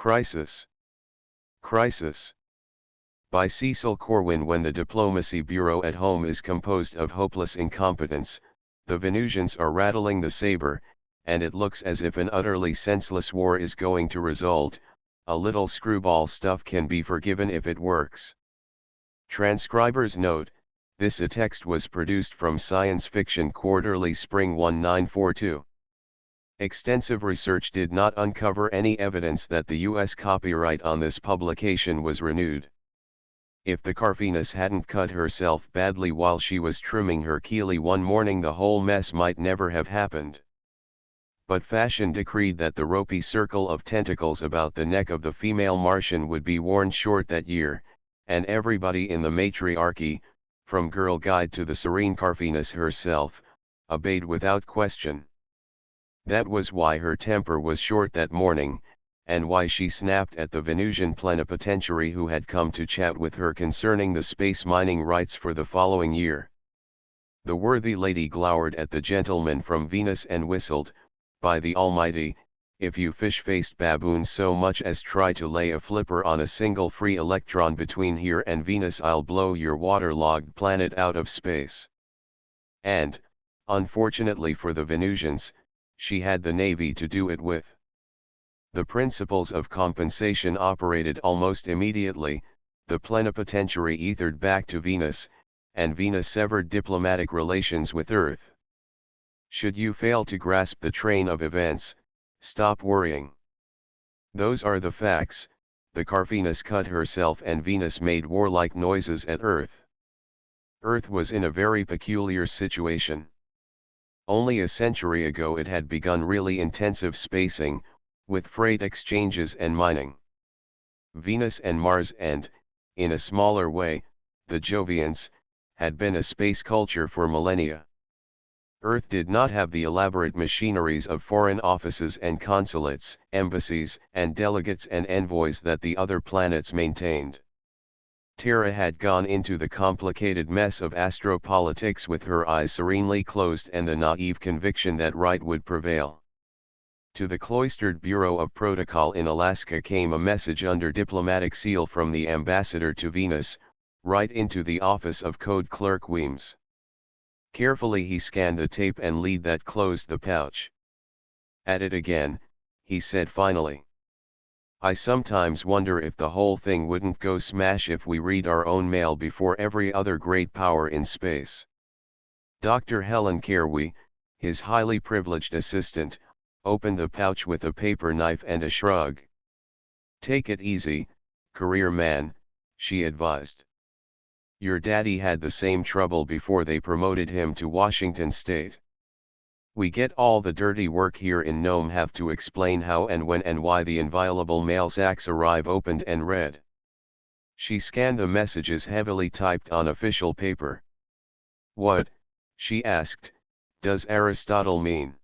Crisis. Crisis. By Cecil Corwin. When the diplomacy bureau at home is composed of hopeless incompetence, the Venusians are rattling the saber, and it looks as if an utterly senseless war is going to result. A little screwball stuff can be forgiven if it works. Transcriber's note: this text was produced from Science Fiction Quarterly, Spring 1942. Extensive research did not uncover any evidence that the U.S. copyright on this publication was renewed. If the Carphinus hadn't cut herself badly while she was trimming her Keeley one morning, the whole mess might never have happened. But fashion decreed that the ropey circle of tentacles about the neck of the female Martian would be worn short that year, and everybody in the matriarchy, from Girl Guide to the serene Carphinus herself, obeyed without question. That was why her temper was short that morning, and why she snapped at the Venusian plenipotentiary who had come to chat with her concerning the space mining rights for the following year. The worthy lady glowered at the gentleman from Venus and whistled, "By the Almighty, if you fish-faced baboons so much as try to lay a flipper on a single free electron between here and Venus, I'll blow your waterlogged planet out of space." And, unfortunately for the Venusians, she had the Navy to do it with. The principles of compensation operated almost immediately. The plenipotentiary ethered back to Venus, and Venus severed diplomatic relations with Earth. Should you fail to grasp the train of events, stop worrying. Those are the facts. The Carphinus cut herself and Venus made warlike noises at Earth. Earth was in a very peculiar situation. Only a century ago it had begun really intensive spacing, with freight exchanges and mining. Venus and Mars and, in a smaller way, the Jovians, had been a space culture for millennia. Earth did not have the elaborate machineries of foreign offices and consulates, embassies, and delegates and envoys that the other planets maintained. Terra had gone into the complicated mess of astropolitics with her eyes serenely closed and the naive conviction that right would prevail. To the cloistered Bureau of Protocol in Alaska came a message under diplomatic seal from the ambassador to Venus, right into the office of Code Clerk Weems. Carefully he scanned the tape and lead that closed the pouch. "At it again," he said finally. "I sometimes wonder if the whole thing wouldn't go smash if we read our own mail before every other great power in space." Dr. Helen Carey, his highly privileged assistant, opened the pouch with a paper knife and a shrug. "Take it easy, career man," she advised. "Your daddy had the same trouble before they promoted him to Washington State. We get all the dirty work here in Nome, have to explain how and when and why the inviolable mail sacks arrive opened and read." She scanned the messages heavily typed on official paper. "What," she asked, "does Aristotle mean?"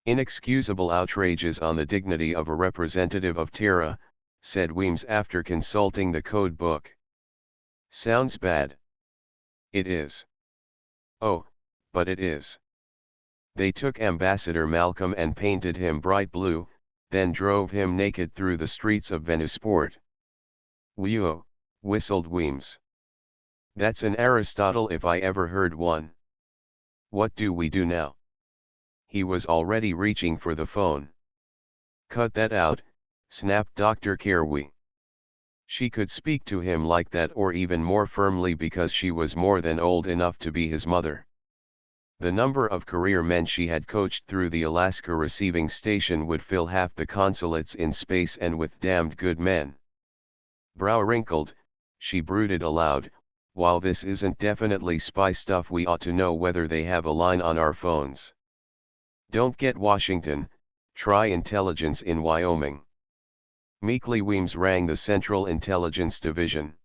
"Inexcusable outrages on the dignity of a representative of Terra," said Weems after consulting the code book. "Sounds bad." "It is." "Oh, but it is. They took Ambassador Malcolm and painted him bright blue, then drove him naked through the streets of Venusport." "Whew," whistled Weems. "That's an Aristotle if I ever heard one. What do we do now?" He was already reaching for the phone. "Cut that out," snapped Dr. Carey. She could speak to him like that or even more firmly because she was more than old enough to be his mother. The number of career men she had coached through the Alaska receiving station would fill half the consulates in space, and with damned good men. Brow wrinkled, she brooded aloud, "While this isn't definitely spy stuff, we ought to know whether they have a line on our phones. Don't get Washington, try intelligence in Wyoming." Meekly Weems rang the Central Intelligence Division.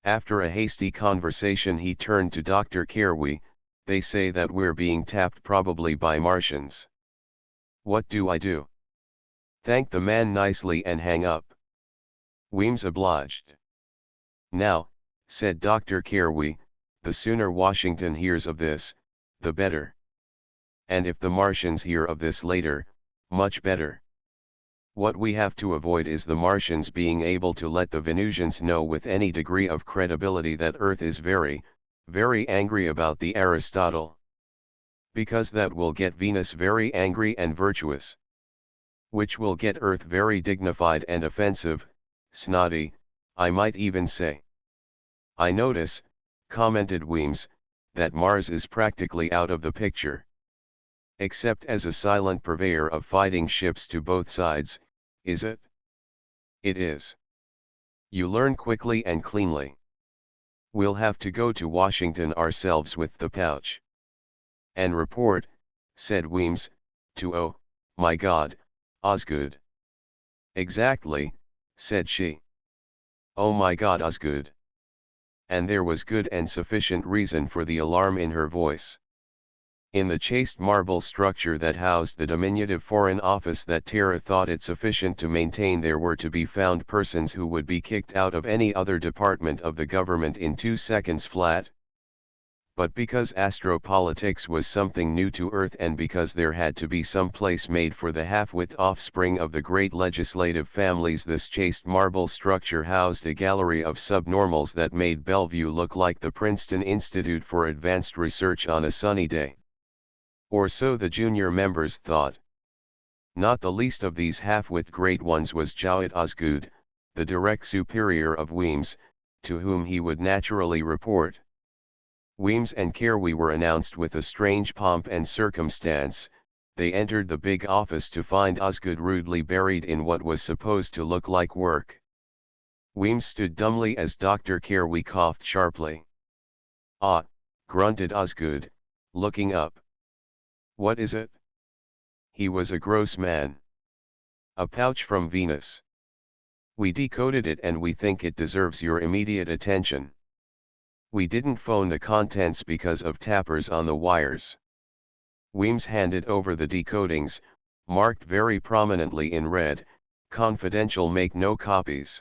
After a hasty conversation he turned to Dr. Carey. "They say that we're being tapped, probably by Martians. What do I do?" "Thank the man nicely and hang up." Weems obliged. "Now," said Dr. Carey, "the sooner Washington hears of this, the better. And if the Martians hear of this later, much better. What we have to avoid is the Martians being able to let the Venusians know with any degree of credibility that Earth is very, very angry about the Aristotle. Because that will get Venus very angry and virtuous. Which will get Earth very dignified and offensive, snotty, I might even say. I notice, commented Weems, that Mars is practically out of the picture. Except as a silent purveyor of fighting ships to both sides, is it? It is. You learn quickly and cleanly. We'll have to go to Washington ourselves with the pouch. And report, said Weems, to oh, my God, Osgood. Exactly, said she. Oh my God, Osgood. And there was good and sufficient reason for the alarm in her voice. In the chased marble structure that housed the diminutive Foreign Office that Terra thought it sufficient to maintain, there were to be found persons who would be kicked out of any other department of the government in 2 seconds flat. But because astropolitics was something new to Earth, and because there had to be some place made for the half-wit offspring of the great legislative families, this chased marble structure housed a gallery of subnormals that made Bellevue look like the Princeton Institute for Advanced Research on a sunny day. Or so the junior members thought. Not the least of these half-wit great ones was Jowett Osgood, the direct superior of Weems, to whom he would naturally report. Weems and Carey were announced with a strange pomp and circumstance. They entered the big office to find Osgood rudely buried in what was supposed to look like work. Weems stood dumbly as Dr. Carey coughed sharply. Ah, grunted Osgood, looking up. What is it? He was a gross man. A pouch from Venus. We decoded it and we think it deserves your immediate attention. We didn't phone the contents because of tappers on the wires. Weems handed over the decodings, marked very prominently in red, confidential, make no copies.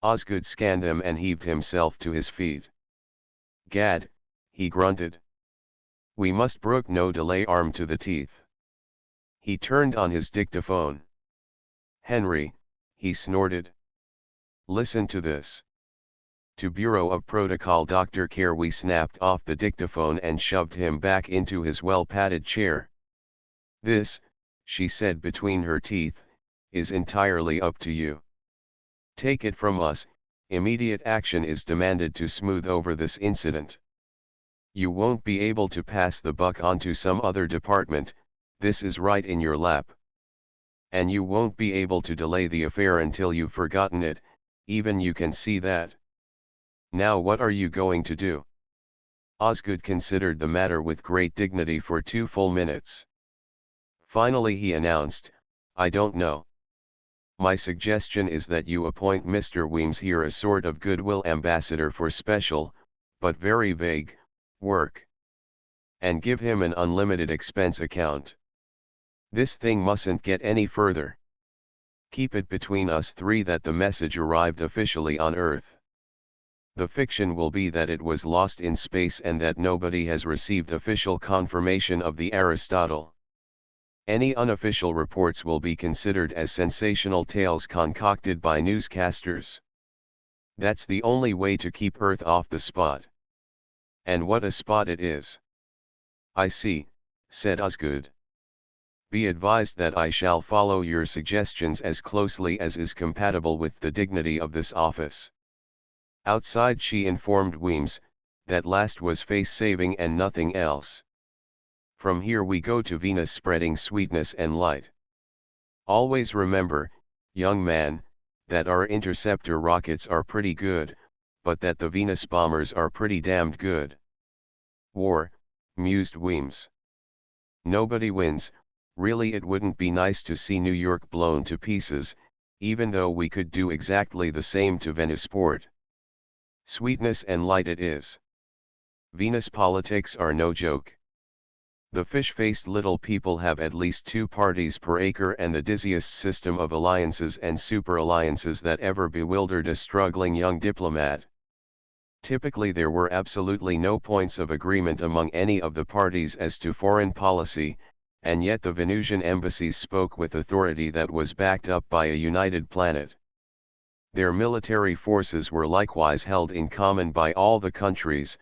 Osgood scanned them and heaved himself to his feet. Gad, he grunted. We must brook no delay, armed to the teeth. He turned on his dictaphone. Henry, he snorted. Listen to this. To Bureau of Protocol. Dr. Carey snapped off the dictaphone and shoved him back into his well-padded chair. This, she said between her teeth, is entirely up to you. Take it from us, immediate action is demanded to smooth over this incident. You won't be able to pass the buck on to some other department, this is right in your lap. And you won't be able to delay the affair until you've forgotten it, even you can see that. Now what are you going to do? Osgood considered the matter with great dignity for 2 full minutes. Finally he announced, I don't know. My suggestion is that you appoint Mr. Weems here a sort of goodwill ambassador for special, but very vague, work. And give him an unlimited expense account. This thing mustn't get any further. Keep it between us 3 that the message arrived officially on Earth. The fiction will be that it was lost in space and that nobody has received official confirmation of the Aristotle. Any unofficial reports will be considered as sensational tales concocted by newscasters. That's the only way to keep Earth off the spot. And what a spot it is. I see, said Osgood. Be advised that I shall follow your suggestions as closely as is compatible with the dignity of this office. Outside she informed Weems, that last was face-saving and nothing else. From here we go to Venus, spreading sweetness and light. Always remember, young man, that our interceptor rockets are pretty good, but that the Venus bombers are pretty damned good. War, mused Weems. Nobody wins. Really, it wouldn't be nice to see New York blown to pieces, even though we could do exactly the same to Venusport. Sweetness and light it is. Venus politics are no joke. The fish-faced little people have at least 2 parties per acre and the dizziest system of alliances and super-alliances that ever bewildered a struggling young diplomat. Typically there were absolutely no points of agreement among any of the parties as to foreign policy, and yet the Venusian embassies spoke with authority that was backed up by a united planet. Their military forces were likewise held in common by all the countries,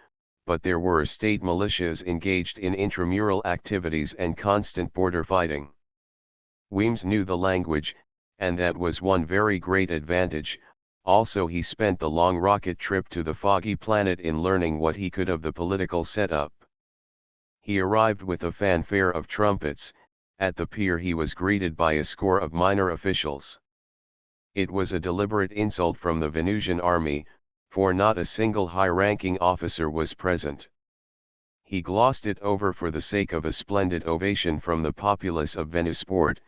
but there were state militias engaged in intramural activities and constant border fighting. Weems knew the language, and that was one very great advantage. Also he spent the long rocket trip to the foggy planet in learning what he could of the political setup. He arrived with a fanfare of trumpets. At the pier he was greeted by a score of minor officials. It was a deliberate insult from the Venusian army, for not a single high-ranking officer was present. He glossed it over for the sake of a splendid ovation from the populace of Venusport,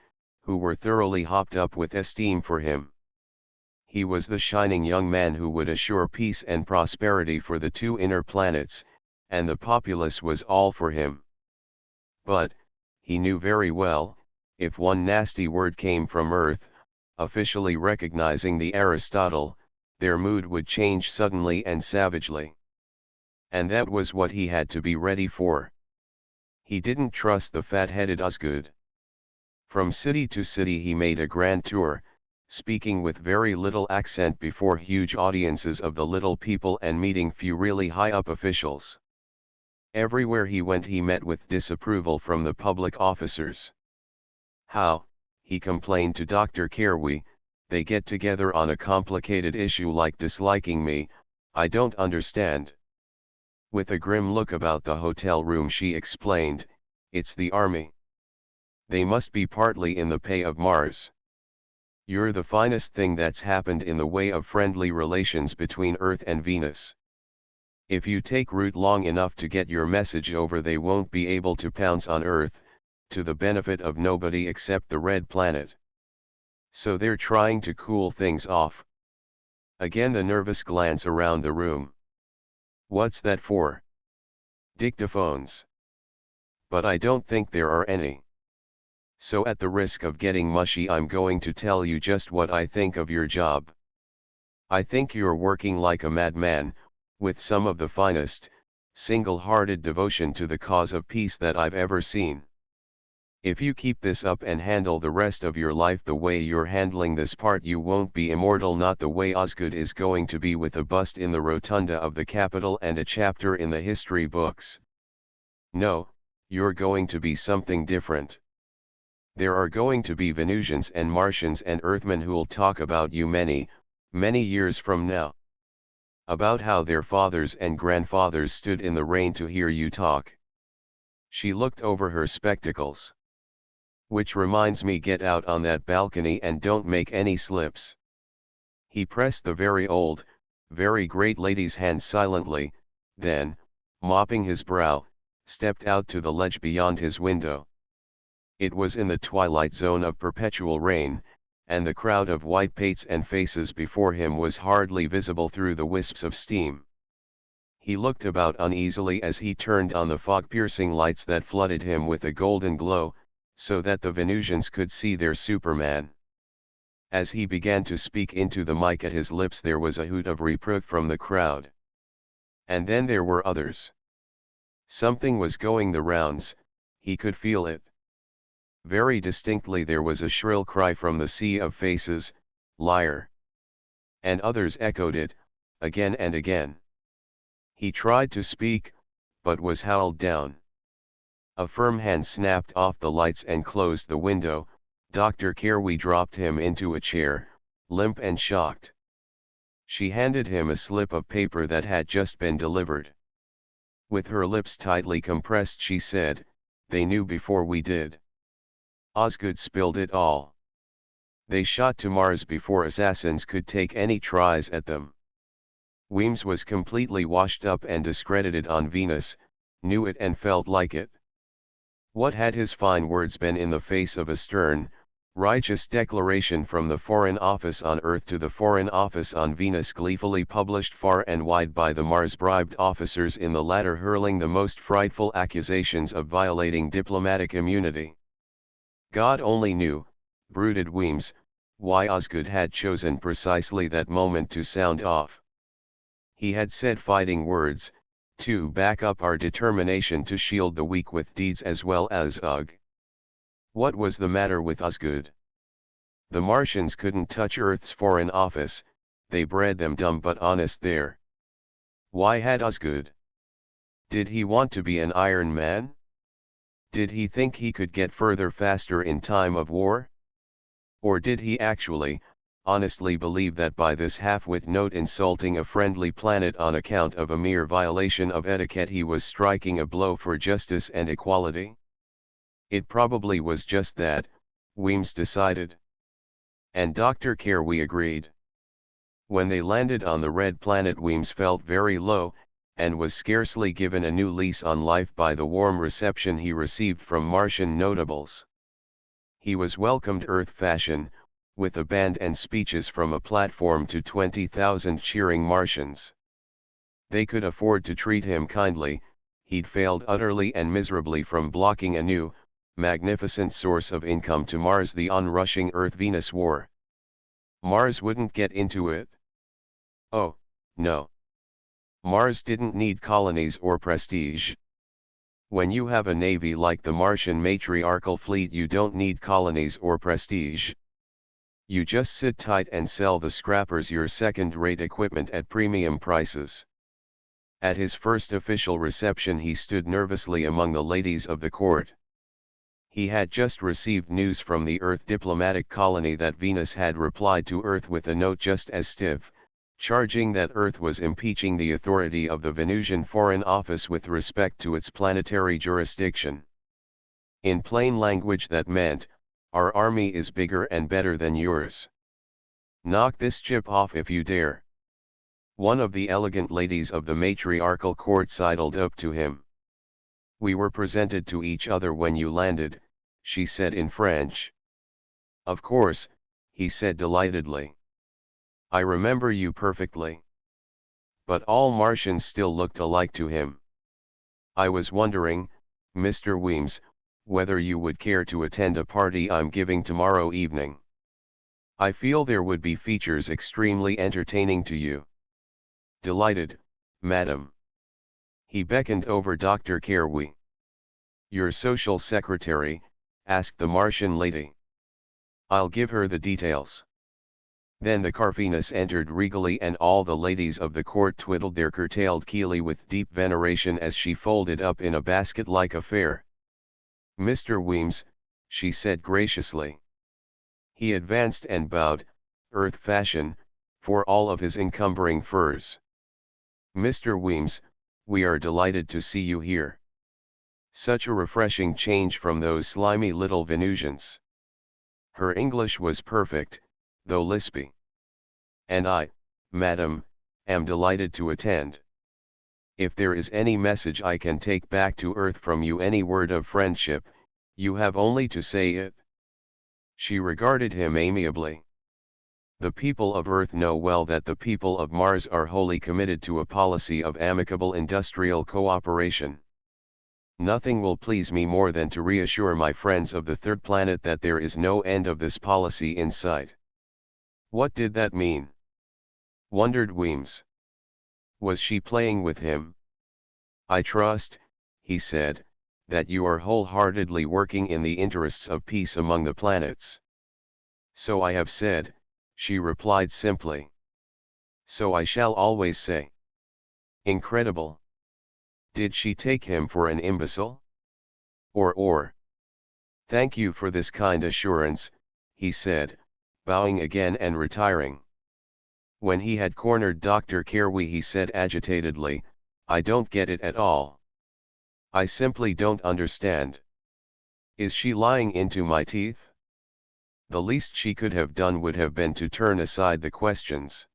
who were thoroughly hopped up with esteem for him. He was the shining young man who would assure peace and prosperity for the two inner planets, and the populace was all for him. But, he knew very well, if one nasty word came from Earth, officially recognizing the Aristotle, their mood would change suddenly and savagely. And that was what he had to be ready for. He didn't trust the fat-headed Osgood. From city to city he made a grand tour, speaking with very little accent before huge audiences of the little people and meeting few really high-up officials. Everywhere he went he met with disapproval from the public officers. How, he complained to Dr. Carey, they get together on a complicated issue like disliking me, I don't understand. With a grim look about the hotel room she explained, it's the army. They must be partly in the pay of Mars. You're the finest thing that's happened in the way of friendly relations between Earth and Venus. If you take root long enough to get your message over they won't be able to pounce on Earth, to the benefit of nobody except the Red Planet. So they're trying to cool things off. Again the nervous glance around the room. What's that for? Dictaphones. But I don't think there are any. So at the risk of getting mushy I'm going to tell you just what I think of your job. I think you're working like a madman, with some of the finest, single-hearted devotion to the cause of peace that I've ever seen. If you keep this up and handle the rest of your life the way you're handling this part you won't be immortal, not the way Osgood is going to be with a bust in the rotunda of the Capitol and a chapter in the history books. No, you're going to be something different. There are going to be Venusians and Martians and Earthmen who'll talk about you many, many years from now. About how their fathers and grandfathers stood in the rain to hear you talk. She looked over her spectacles. Which reminds me, get out on that balcony and don't make any slips. He pressed the very old, very great lady's hand silently, then, mopping his brow, stepped out to the ledge beyond his window. It was in the twilight zone of perpetual rain, and the crowd of white pates and faces before him was hardly visible through the wisps of steam. He looked about uneasily as he turned on the fog-piercing lights that flooded him with a golden glow, so that the Venusians could see their Superman. As he began to speak into the mic at his lips there was a hoot of reproof from the crowd. And then there were others. Something was going the rounds, he could feel it. Very distinctly there was a shrill cry from the sea of faces, liar. And others echoed it, again and again. He tried to speak, but was howled down. A firm hand snapped off the lights and closed the window. Dr. Carey dropped him into a chair, limp and shocked. She handed him a slip of paper that had just been delivered. With her lips tightly compressed she said, "They knew before we did." Osgood spilled it all. They shot to Mars before assassins could take any tries at them. Weems was completely washed up and discredited on Venus, knew it and felt like it. What had his fine words been in the face of a stern, righteous declaration from the Foreign Office on Earth to the Foreign Office on Venus, gleefully published far and wide by the Mars-bribed officers, in the latter hurling the most frightful accusations of violating diplomatic immunity? God only knew, brooded Weems, why Osgood had chosen precisely that moment to sound off. He had said fighting words, to back up our determination to shield the weak with deeds as well as ugh. What was the matter with Osgood? The Martians couldn't touch Earth's foreign office, they bred them dumb but honest there. Why had Osgood? Did he want to be an Iron Man? Did he think he could get further faster in time of war? Or did he actually, honestly believe that by this half-wit note insulting a friendly planet on account of a mere violation of etiquette he was striking a blow for justice and equality? It probably was just that, Weems decided. And Dr. Carey agreed. When they landed on the red planet, Weems felt very low, and was scarcely given a new lease on life by the warm reception he received from Martian notables. He was welcomed Earth fashion, with a band and speeches from a platform to 20,000 cheering Martians. They could afford to treat him kindly, he'd failed utterly and miserably from blocking a new, magnificent source of income to Mars, the onrushing Earth-Venus war. Mars wouldn't get into it. Oh, no. Mars didn't need colonies or prestige. When you have a navy like the Martian matriarchal fleet, you don't need colonies or prestige. You just sit tight and sell the scrappers your second-rate equipment at premium prices. At his first official reception he stood nervously among the ladies of the court. He had just received news from the Earth diplomatic colony that Venus had replied to Earth with a note just as stiff, charging that Earth was impeaching the authority of the Venusian Foreign Office with respect to its planetary jurisdiction. In plain language that meant, our army is bigger and better than yours. Knock this chip off if you dare. One of the elegant ladies of the matriarchal court sidled up to him. We were presented to each other when you landed, she said in French. Of course, he said delightedly. I remember you perfectly. But all Martians still looked alike to him. I was wondering, Mr. Weems, whether you would care to attend a party I'm giving tomorrow evening. I feel there would be features extremely entertaining to you. Delighted, madam. He beckoned over Dr. Carey. Your social secretary? Asked the Martian lady. I'll give her the details. Then the Carvenus entered regally and all the ladies of the court twiddled their curtailed keely with deep veneration as she folded up in a basket-like affair. Mr. Weems, she said graciously. He advanced and bowed, Earth fashion, for all of his encumbering furs. Mr. Weems, we are delighted to see you here. Such a refreshing change from those slimy little Venusians. Her English was perfect, though lispy. And I, madam, am delighted to attend. If there is any message I can take back to Earth from you, any word of friendship, you have only to say it. She regarded him amiably. The people of Earth know well that the people of Mars are wholly committed to a policy of amicable industrial cooperation. Nothing will please me more than to reassure my friends of the third planet that there is no end of this policy in sight. What did that mean? Wondered Weems. Was she playing with him? I trust, he said, that you are wholeheartedly working in the interests of peace among the planets. So I have said, she replied simply. So I shall always say. Incredible. Did she take him for an imbecile? Or. Thank you for this kind assurance, he said, bowing again and retiring. When he had cornered Dr. Carey he said agitatedly, I don't get it at all. I simply don't understand. Is she lying into my teeth? The least she could have done would have been to turn aside the questions.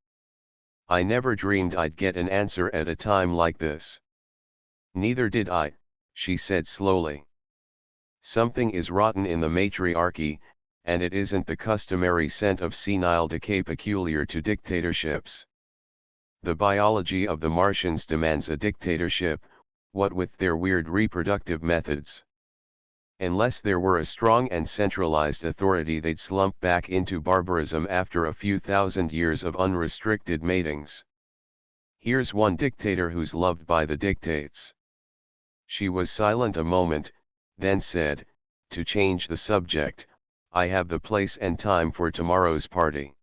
I never dreamed I'd get an answer at a time like this. Neither did I, she said slowly. Something is rotten in the matriarchy, and it isn't the customary scent of senile decay peculiar to dictatorships. The biology of the Martians demands a dictatorship, what with their weird reproductive methods. Unless there were a strong and centralized authority they'd slump back into barbarism after a few thousand years of unrestricted matings. Here's one dictator who's loved by the dictates. She was silent a moment, then said, To change the subject, I have the place and time for tomorrow's party.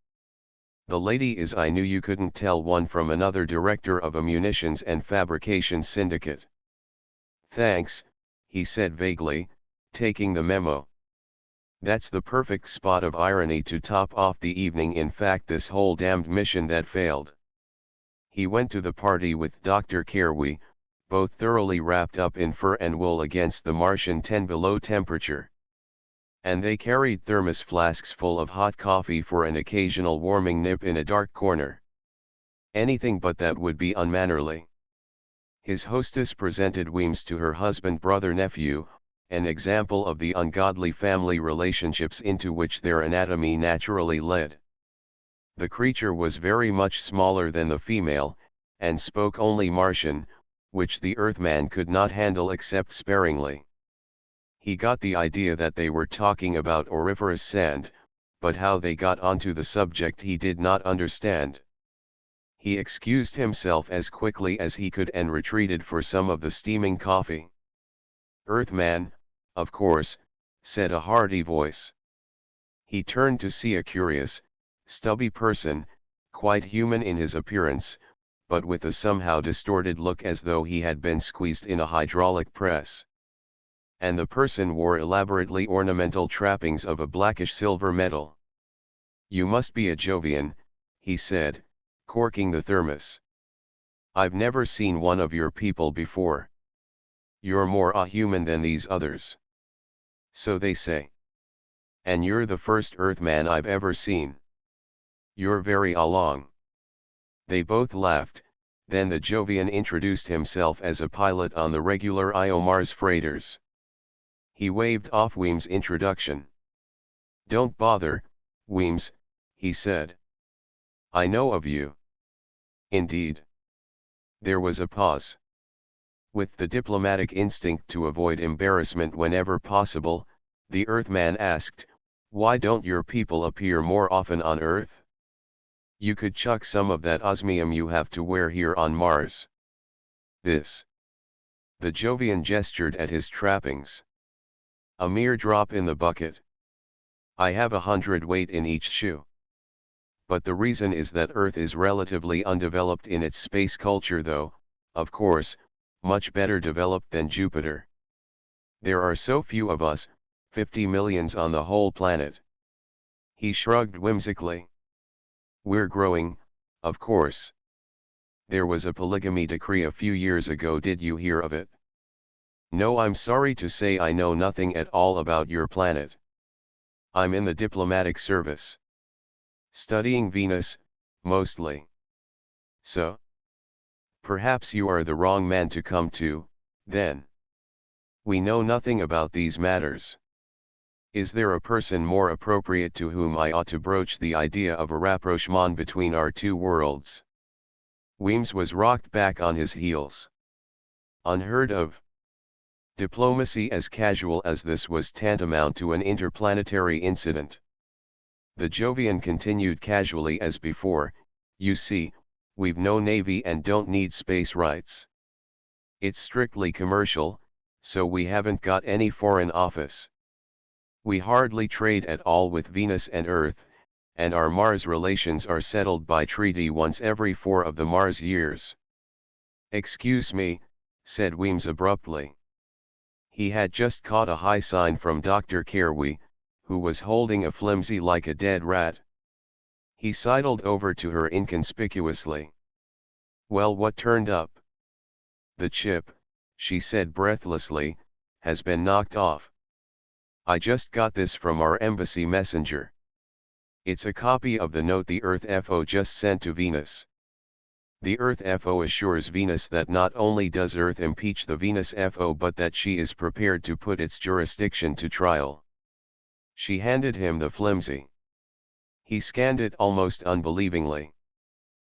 The lady is I knew you couldn't tell one from another, director of a munitions and fabrication syndicate. Thanks, he said vaguely, taking the memo. That's the perfect spot of irony to top off the evening, in fact this whole damned mission that failed. He went to the party with Dr. Kerwi, both thoroughly wrapped up in fur and wool against the Martian 10 below temperature. And they carried thermos flasks full of hot coffee for an occasional warming nip in a dark corner. Anything but that would be unmannerly. His hostess presented Weems to her husband, brother, nephew, an example of the ungodly family relationships into which their anatomy naturally led. The creature was very much smaller than the female, and spoke only Martian, which the Earthman could not handle except sparingly. He got the idea that they were talking about auriferous sand, but how they got onto the subject he did not understand. He excused himself as quickly as he could and retreated for some of the steaming coffee. Earthman, of course, said a hearty voice. He turned to see a curious, stubby person, quite human in his appearance, but with a somehow distorted look as though he had been squeezed in a hydraulic press. And the person wore elaborately ornamental trappings of a blackish silver metal. You must be a Jovian, he said, corking the thermos. I've never seen one of your people before. You're more a human than these others. So they say. And you're the first Earthman I've ever seen. You're very along. They both laughed, then the Jovian introduced himself as a pilot on the regular IO Mars freighters. He waved off Weems' introduction. Don't bother, Weems, he said. I know of you. Indeed. There was a pause. With the diplomatic instinct to avoid embarrassment whenever possible, the Earthman asked, why don't your people appear more often on Earth? You could chuck some of that osmium you have to wear here on Mars. This. The Jovian gestured at his trappings. A mere drop in the bucket. I have 100 weight in each shoe. But the reason is that Earth is relatively undeveloped in its space culture, though, of course, much better developed than Jupiter. There are so few of us, 50 millions on the whole planet. He shrugged whimsically. We're growing, of course. There was a polygamy decree a few years ago, did you hear of it? No, I'm sorry to say I know nothing at all about your planet. I'm in the diplomatic service. Studying Venus, mostly. So? Perhaps you are the wrong man to come to, then. We know nothing about these matters. Is there a person more appropriate to whom I ought to broach the idea of a rapprochement between our two worlds? Weems was rocked back on his heels. Unheard of. Diplomacy as casual as this was tantamount to an interplanetary incident. The Jovian continued casually as before, you see, we've no navy and don't need space rights. It's strictly commercial, so we haven't got any foreign office. We hardly trade at all with Venus and Earth, and our Mars relations are settled by treaty once every 4 of the Mars years. Excuse me, said Weems abruptly. He had just caught a high sign from Dr. Kerwi, who was holding a flimsy like a dead rat. He sidled over to her inconspicuously. Well, what turned up? The chip, she said breathlessly, has been knocked off. I just got this from our embassy messenger. It's a copy of the note the Earth FO just sent to Venus. The Earth FO assures Venus that not only does Earth impeach the Venus FO but that she is prepared to put its jurisdiction to trial. She handed him the flimsy. He scanned it almost unbelievingly.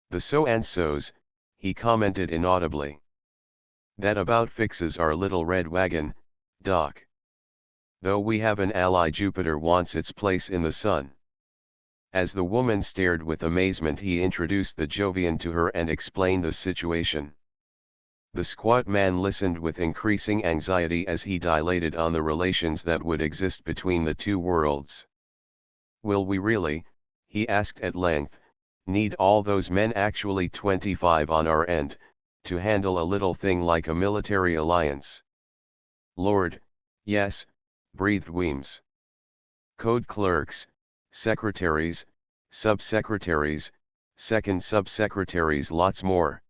The so-and-sos, he commented inaudibly. That about fixes our little red wagon, Doc. Though we have an ally, Jupiter wants its place in the sun. As the woman stared with amazement, he introduced the Jovian to her and explained the situation. The squat man listened with increasing anxiety as he dilated on the relations that would exist between the two worlds. Will we really, he asked at length, need all those men, actually 25 on our end, to handle a little thing like a military alliance? Lord, yes, breathed Weems. Code clerks, secretaries, subsecretaries, second subsecretaries, lots more.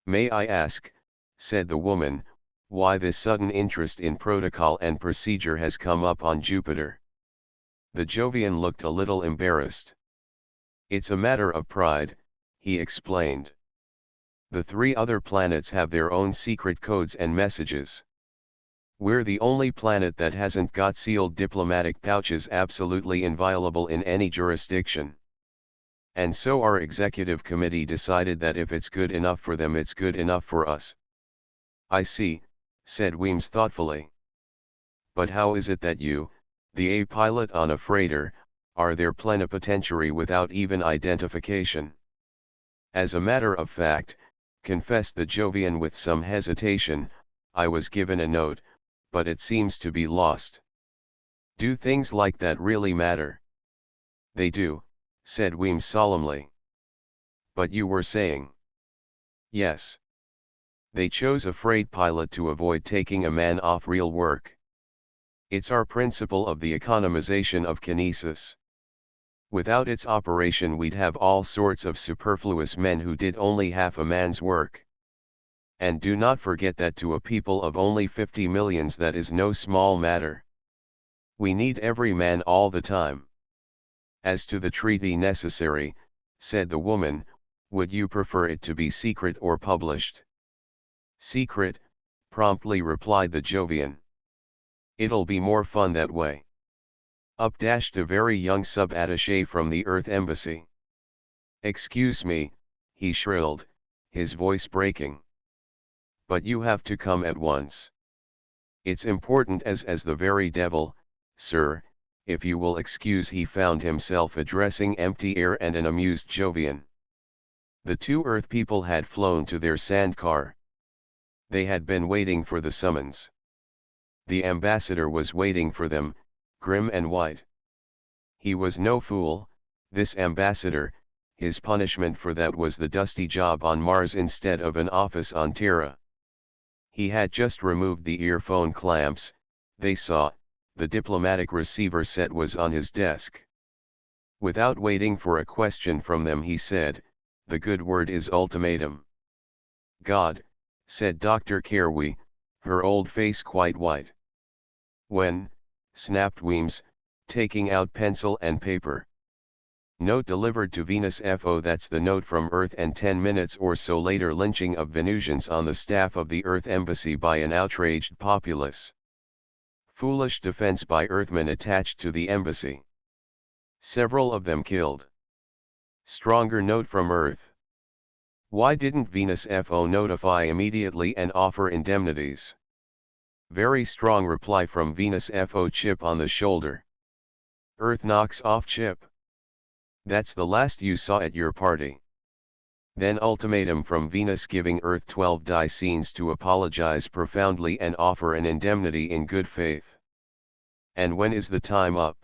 May I ask, said the woman, why this sudden interest in protocol and procedure has come up on Jupiter? The Jovian looked a little embarrassed. It's a matter of pride, he explained. The 3 other planets have their own secret codes and messages. We're the only planet that hasn't got sealed diplomatic pouches absolutely inviolable in any jurisdiction. And so our executive committee decided that if it's good enough for them, it's good enough for us. I see, said Weems thoughtfully. But how is it that you, the A pilot on a freighter, are their plenipotentiary without even identification? As a matter of fact, confessed the Jovian with some hesitation, I was given a note, but it seems to be lost. Do things like that really matter? They do, said Weems solemnly. But you were saying? Yes. They chose a freight pilot to avoid taking a man off real work. It's our principle of the economization of kinesis. Without its operation, we'd have all sorts of superfluous men who did only half a man's work. And do not forget that to a people of only 50 millions that is no small matter. We need every man all the time. As to the treaty necessary, said the woman, would you prefer it to be secret or published? Secret, promptly replied the Jovian. It'll be more fun that way. Up dashed a very young sub-attaché from the Earth Embassy. Excuse me, he shrilled, his voice breaking. But you have to come at once. It's important as the very devil, sir, if you will excuse. He found himself addressing empty air and an amused Jovian. The 2 Earth people had flown to their sandcar. They had been waiting for the summons. The ambassador was waiting for them, grim and white. He was no fool, this ambassador. His punishment for that was the dusty job on Mars instead of an office on Terra. He had just removed the earphone clamps, they saw, the diplomatic receiver set was on his desk. Without waiting for a question from them, he said, the good word is ultimatum. God, said Dr. Carewey, her old face quite white. When? Snapped Weems, taking out pencil and paper. Note delivered to Venus FO. That's the note from Earth, and 10 minutes or so later lynching of Venusians on the staff of the Earth Embassy by an outraged populace. Foolish defense by Earthmen attached to the embassy. Several of them killed. Stronger note from Earth. Why didn't Venus FO notify immediately and offer indemnities? Very strong reply from Venus FO. Chip on the shoulder. Earth knocks off chip. That's the last you saw at your party. Then ultimatum from Venus giving Earth 12 scenes to apologize profoundly and offer an indemnity in good faith. And when is the time up?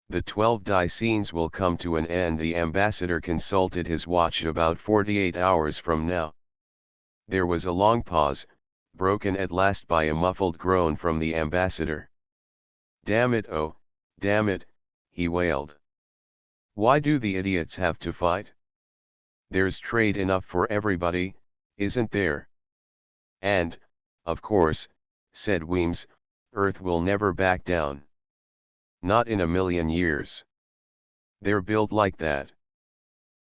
The 12 scenes will come to an end. The ambassador consulted his watch. About 48 hours from now. There was a long pause, broken at last by a muffled groan from the ambassador. Damn it, oh, damn it, he wailed. Why do the idiots have to fight? There's trade enough for everybody, isn't there? And, of course, said Weems, Earth will never back down. Not in a million years. They're built like that.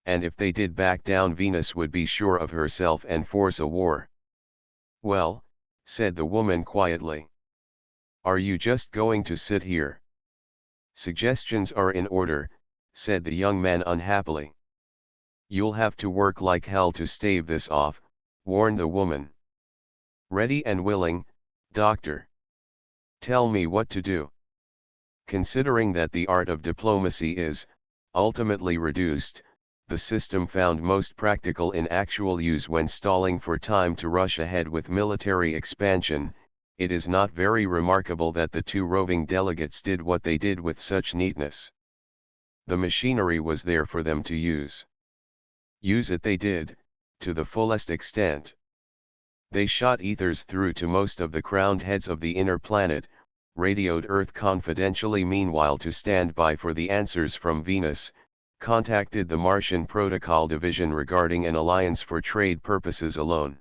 And if they did back down, Venus would be sure of herself and force a war. Well, said the woman quietly. Are you just going to sit here? Suggestions are in order, said the young man unhappily. You'll have to work like hell to stave this off, warned the woman. Ready and willing, doctor. Tell me what to do. Considering that the art of diplomacy is, ultimately reduced, the system found most practical in actual use when stalling for time to rush ahead with military expansion, it is not very remarkable that the two roving delegates did what they did with such neatness. The machinery was there for them to use. Use it they did, to the fullest extent. They shot ethers through to most of the crowned heads of the inner planet, radioed Earth confidentially meanwhile to stand by for the answers from Venus, contacted the Martian Protocol Division regarding an alliance for trade purposes alone.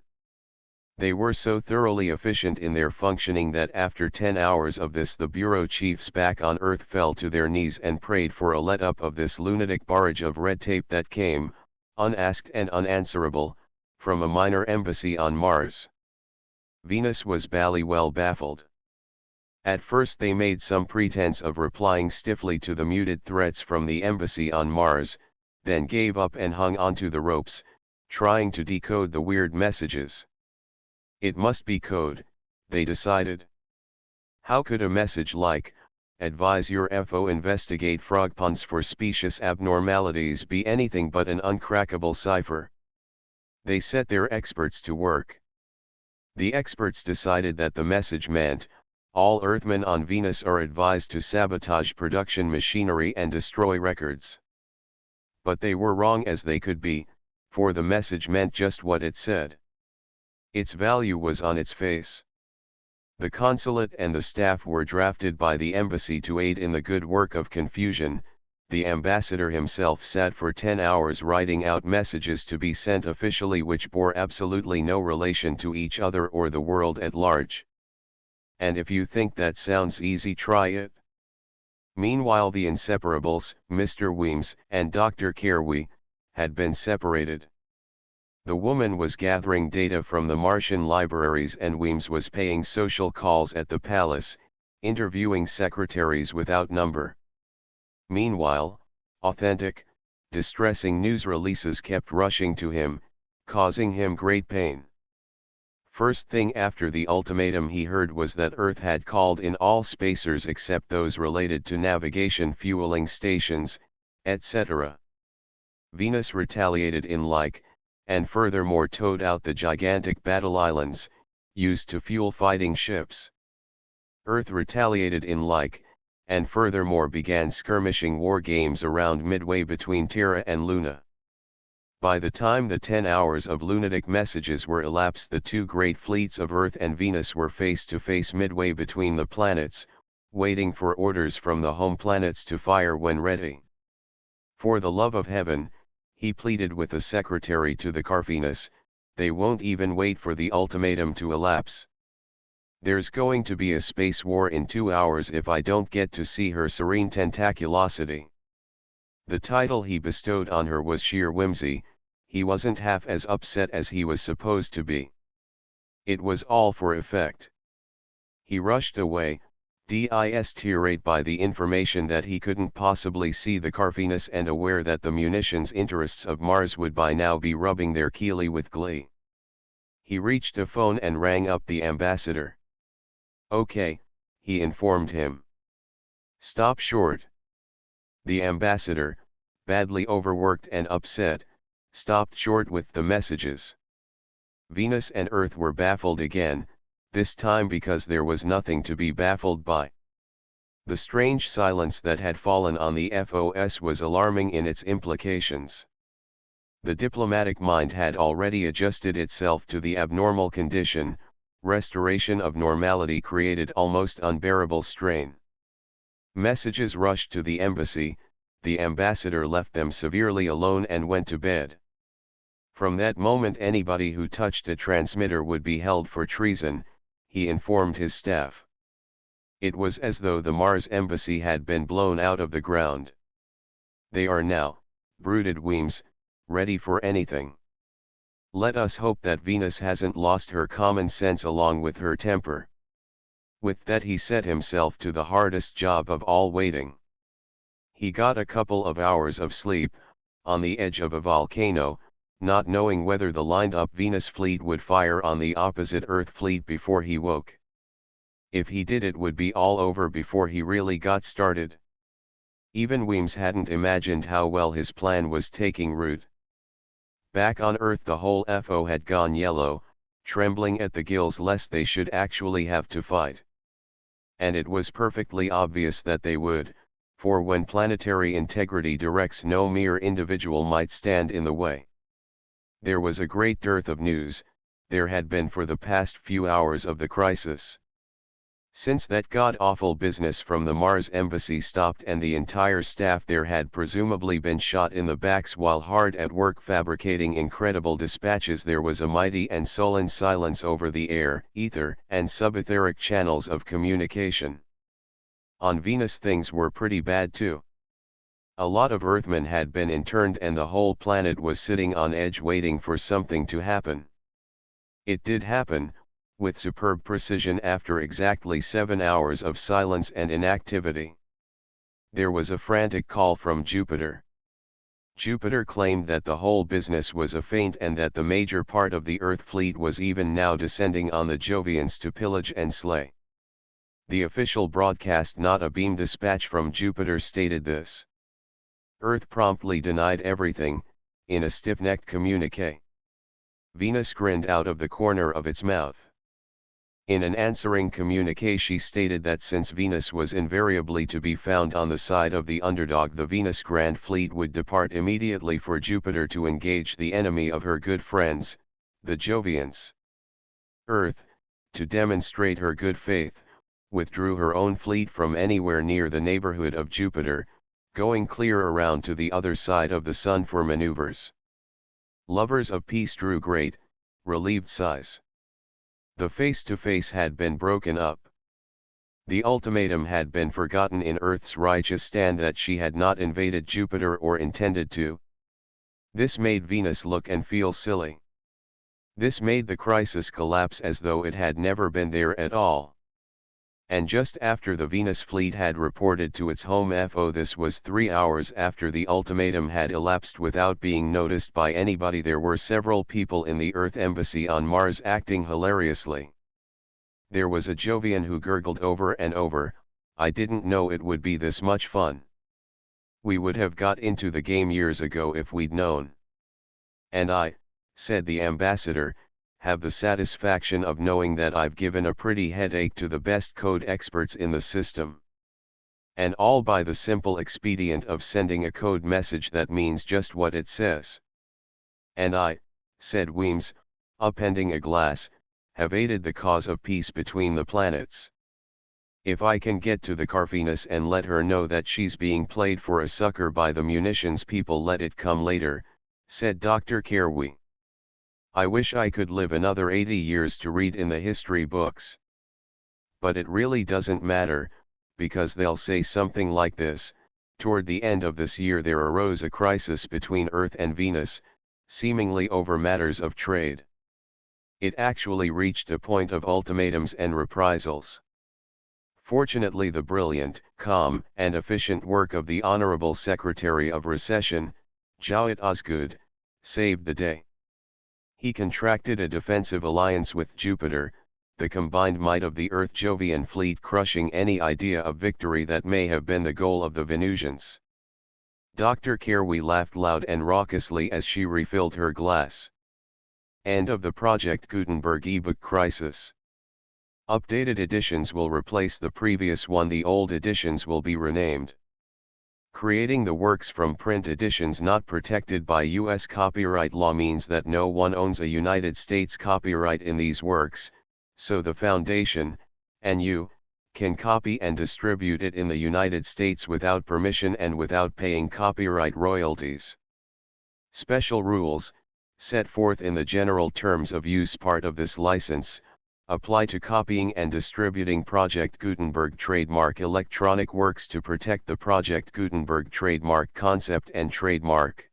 They were so thoroughly efficient in their functioning that after 10 hours of this the bureau chiefs back on Earth fell to their knees and prayed for a let-up of this lunatic barrage of red tape that came, unasked and unanswerable, from a minor embassy on Mars. Venus was bally-well baffled. At first they made some pretense of replying stiffly to the muted threats from the embassy on Mars, then gave up and hung onto the ropes, trying to decode the weird messages. It must be code, they decided. How could a message like, "Advise your FO investigate frog ponds for specious abnormalities" be anything but an uncrackable cipher? They set their experts to work. The experts decided that the message meant, all Earthmen on Venus are advised to sabotage production machinery and destroy records. But they were wrong as they could be, for the message meant just what it said. Its value was on its face. The consulate and the staff were drafted by the embassy to aid in the good work of confusion. The ambassador himself sat for 10 hours writing out messages to be sent officially which bore absolutely no relation to each other or the world at large. And if you think that sounds easy, try it. Meanwhile the inseparables, Mr. Weems and Dr. Carewey, had been separated. The woman was gathering data from the Martian libraries and Weems was paying social calls at the palace, interviewing secretaries without number. Meanwhile, authentic, distressing news releases kept rushing to him, causing him great pain. First thing after the ultimatum he heard was that Earth had called in all spacers except those related to navigation, fueling stations, etc. Venus retaliated in like, and furthermore towed out the gigantic battle islands, used to fuel fighting ships. Earth retaliated in like, and furthermore began skirmishing war games around midway between Terra and Luna. By the time the 10 hours of lunatic messages were elapsed, the two great fleets of Earth and Venus were face to face midway between the planets, waiting for orders from the home planets to fire when ready. For the love of heaven, he pleaded with the secretary to the Carvenus, they won't even wait for the ultimatum to elapse. There's going to be a space war in 2 hours if I don't get to see her serene tentaculosity. The title he bestowed on her was sheer whimsy, he wasn't half as upset as he was supposed to be. It was all for effect. He rushed away, distraught by the information that he couldn't possibly see the Carvenus and aware that the munitions interests of Mars would by now be rubbing their keely with glee. He reached a phone and rang up the ambassador. "Okay," he informed him. "Stop short." The ambassador, badly overworked and upset, stopped short with the messages. Venus and Earth were baffled again, this time because there was nothing to be baffled by. The strange silence that had fallen on the FOS was alarming in its implications. The diplomatic mind had already adjusted itself to the abnormal condition, restoration of normality created almost unbearable strain. Messages rushed to the embassy, the ambassador left them severely alone and went to bed. From that moment anybody who touched a transmitter would be held for treason, he informed his staff. It was as though the Mars embassy had been blown out of the ground. They are now, brooded Weems, ready for anything. Let us hope that Venus hasn't lost her common sense along with her temper. With that he set himself to the hardest job of all, waiting. He got a couple of hours of sleep, on the edge of a volcano, not knowing whether the lined-up Venus fleet would fire on the opposite Earth fleet before he woke. If he did, it would be all over before he really got started. Even Weems hadn't imagined how well his plan was taking root. Back on Earth the whole FO had gone yellow, trembling at the gills lest they should actually have to fight. And it was perfectly obvious that they would, for when planetary integrity directs, no mere individual might stand in the way. There was a great dearth of news, there had been for the past few hours of the crisis. Since that god-awful business from the Mars embassy stopped and the entire staff there had presumably been shot in the backs while hard at work fabricating incredible dispatches, there was a mighty and sullen silence over the air, ether, and subetheric channels of communication. On Venus things were pretty bad too. A lot of Earthmen had been interned and the whole planet was sitting on edge waiting for something to happen. It did happen, with superb precision after exactly 7 hours of silence and inactivity. There was a frantic call from Jupiter. Jupiter claimed that the whole business was a feint and that the major part of the Earth fleet was even now descending on the Jovians to pillage and slay. The official broadcast, not a beam dispatch from Jupiter, stated this. Earth promptly denied everything, in a stiff-necked communique. Venus grinned out of the corner of its mouth. In an answering communique she stated that since Venus was invariably to be found on the side of the underdog, the Venus Grand Fleet would depart immediately for Jupiter to engage the enemy of her good friends, the Jovians. Earth, to demonstrate her good faith, withdrew her own fleet from anywhere near the neighborhood of Jupiter, going clear around to the other side of the Sun for maneuvers. Lovers of peace drew great, relieved sighs. The face-to-face had been broken up. The ultimatum had been forgotten in Earth's righteous stand that she had not invaded Jupiter or intended to. This made Venus look and feel silly. This made the crisis collapse as though it had never been there at all. And just after the Venus fleet had reported to its home FO, this was 3 hours after the ultimatum had elapsed without being noticed by anybody, there were several people in the Earth embassy on Mars acting hilariously. There was a Jovian who gurgled over and over, "I didn't know it would be this much fun. We would have got into the game years ago if we'd known." "And I," said the ambassador, "have the satisfaction of knowing that I've given a pretty headache to the best code experts in the system. And all by the simple expedient of sending a code message that means just what it says." "And I," said Weems, appending a glass, "have aided the cause of peace between the planets. If I can get to the Carvenus and let her know that she's being played for a sucker by the munitions people, let it come later," said Dr. Kerwi. "I wish I could live another 80 years to read in the history books. But it really doesn't matter, because they'll say something like this: toward the end of this year there arose a crisis between Earth and Venus, seemingly over matters of trade. It actually reached a point of ultimatums and reprisals. Fortunately the brilliant, calm, and efficient work of the Honorable Secretary of Recession, Jawed Osgood, saved the day. He contracted a defensive alliance with Jupiter, the combined might of the Earth-Jovian fleet crushing any idea of victory that may have been the goal of the Venusians." Dr. Kerwi laughed loud and raucously as she refilled her glass. End of the Project Gutenberg ebook crisis. Updated editions will replace the previous one, the old editions will be renamed. Creating the works from print editions not protected by U.S. copyright law means that no one owns a United States copyright in these works, so the Foundation, and you, can copy and distribute it in the United States without permission and without paying copyright royalties. Special rules, set forth in the general terms of use part of this license, apply to copying and distributing Project Gutenberg trademark electronic works to protect the Project Gutenberg trademark concept and trademark.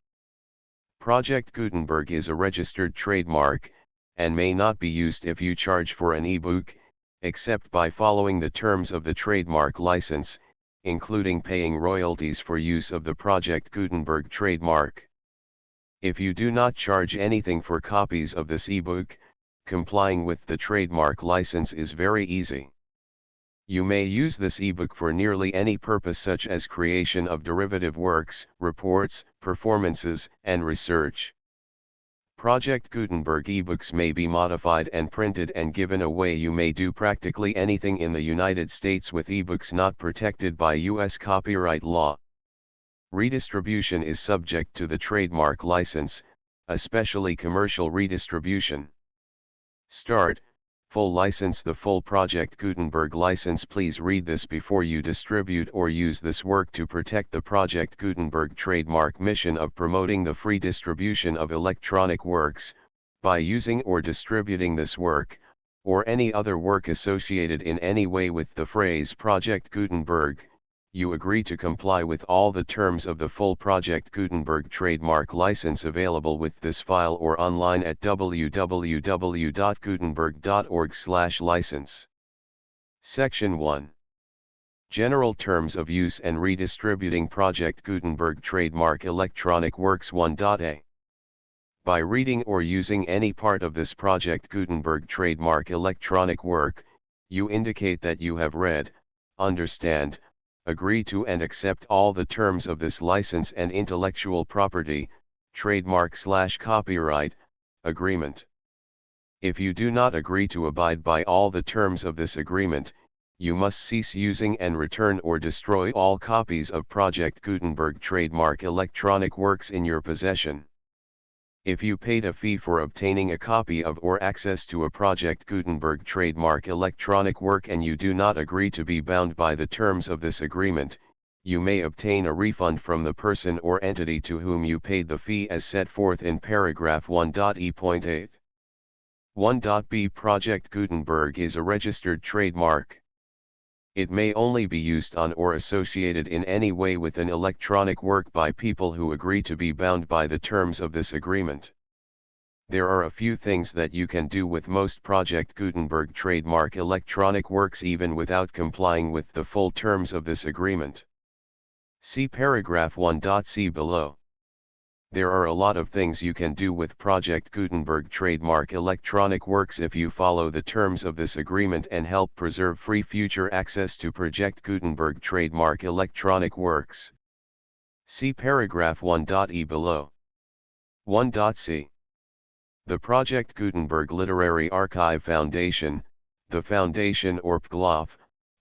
Project Gutenberg is a registered trademark, and may not be used if you charge for an ebook, except by following the terms of the trademark license, including paying royalties for use of the Project Gutenberg trademark. If you do not charge anything for copies of this ebook, complying with the trademark license is very easy. You may use this ebook for nearly any purpose such as creation of derivative works, reports, performances, and research. Project Gutenberg ebooks may be modified and printed and given away. You may do practically anything in the United States with ebooks not protected by U.S. copyright law. Redistribution is subject to the trademark license, especially commercial redistribution. Start. Full license. The full Project Gutenberg license. Please read this before you distribute or use this work to protect the Project Gutenberg trademark mission of promoting the free distribution of electronic works. By using or distributing this work, or any other work associated in any way with the phrase Project Gutenberg, you agree to comply with all the terms of the full Project Gutenberg trademark license available with this file or online at www.gutenberg.org/license. Section 1. General Terms of Use and Redistributing Project Gutenberg Trademark Electronic Works 1.a. By reading or using any part of this Project Gutenberg trademark electronic work, you indicate that you have read, understand, agree to and accept all the terms of this license and intellectual property, trademark/copyright, agreement. If you do not agree to abide by all the terms of this agreement, you must cease using and return or destroy all copies of Project Gutenberg trademark electronic works in your possession. If you paid a fee for obtaining a copy of or access to a Project Gutenberg trademark electronic work and you do not agree to be bound by the terms of this agreement, you may obtain a refund from the person or entity to whom you paid the fee as set forth in paragraph 1.e.8. 1.b. Project Gutenberg is a registered trademark. It may only be used on or associated in any way with an electronic work by people who agree to be bound by the terms of this agreement. There are a few things that you can do with most Project Gutenberg trademark electronic works even without complying with the full terms of this agreement. See paragraph 1.c below. There are a lot of things you can do with Project Gutenberg trademark electronic works if you follow the terms of this agreement and help preserve free future access to Project Gutenberg trademark electronic works. See paragraph 1.e below. 1.c. The Project Gutenberg Literary Archive Foundation, the Foundation or PGLOF,